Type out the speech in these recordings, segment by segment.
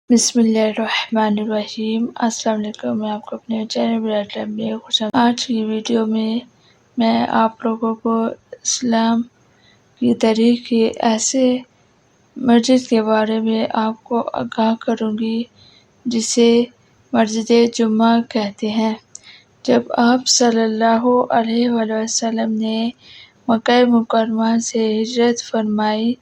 بسم اللہ الرحمن الرحیم۔ السلام علیکم۔ میں آپ کو اپنے چینل برائٹ لائف میں خوش آمدید۔ آج کی ویڈیو میں آپ لوگوں کو اسلام کی تاریخ کی ایسے مسجد کے بارے میں آپ کو آگاہ کروں گی جسے مسجد جمعہ کہتے ہیں۔ جب آپ صلی اللہ علیہ وآلہ وسلم نے مکہ مکرمہ سے ہجرت فرمائی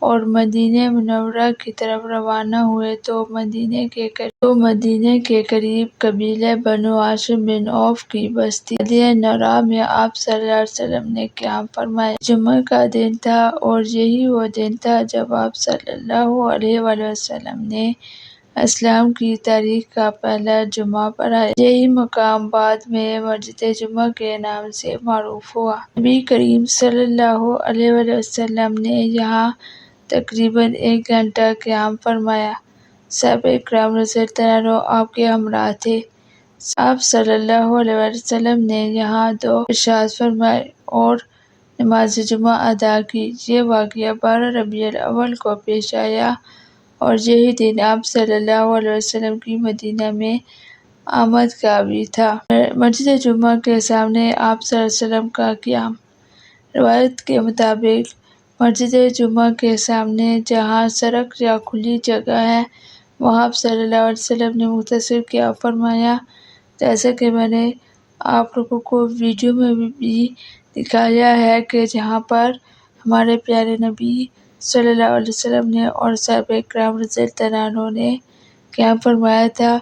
اور مدینہ منورہ کی طرف روانہ ہوئے تو مدینے کے قریب قبیلہ بنو ہاشم بن عوف کی بستی وادی نوراء میں آپ صلی اللہ علیہ وسلم نے قیام فرمایا۔ جمعہ کا دن تھا اور یہی وہ دن تھا جب آپ صلی اللہ علیہ وآلہ وسلم نے اسلام کی تاریخ کا پہلا جمعہ پڑھایا۔ یہی مقام بعد میں مسجد جمعہ کے نام سے معروف ہوا۔ نبی کریم صلی اللہ علیہ وآلہ وسلم نے یہاں تقریباً 1 گھنٹہ قیام فرمایا۔ صحابہ کرام رضی اللہ عنہم آپ کے ہمراہ تھے۔ آپ صلی اللہ علیہ وآلہ وسلم نے یہاں 2 ارشاد فرمائے اور نماز جمعہ ادا کی۔ یہ واقعہ 12 ربیع الاول کو پیش آیا اور یہی دن آپ صلی اللہ علیہ وسلم کی مدینہ میں آمد کا بھی تھا۔ مسجد جمعہ کے سامنے آپ صلی اللہ علیہ وسلم کا قیام۔ روایت کے مطابق مسجد جمعہ کے سامنے جہاں سڑک یا کھلی جگہ ہے وہاں آپ صلی اللہ علیہ وسلم نے مختصر قیام فرمایا، جیسا کہ میں نے آپ لوگوں کو ویڈیو میں بھی دکھایا ہے کہ جہاں پر ہمارے پیارے نبی صلی اللہ علیہ وسلم نے اور صحابہ کرام رضی اللہ عنہم نے قیام فرمایا تھا،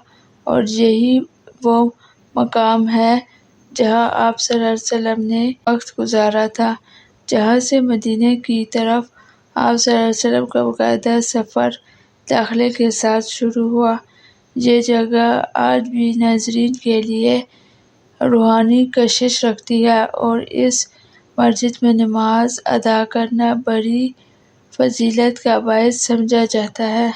اور یہی وہ مقام ہے جہاں آپ صلی اللہ علیہ وسلم نے وقت گزارا تھا، جہاں سے مدینہ کی طرف آپ صلی اللہ علیہ وسلم کا باقاعدہ سفر داخلے کے ساتھ شروع ہوا۔ یہ جگہ آج بھی ناظرین کے لیے روحانی کشش رکھتی ہے اور اس مسجد میں نماز ادا کرنا بڑی فضیلت کا باعث سمجھا جاتا ہے۔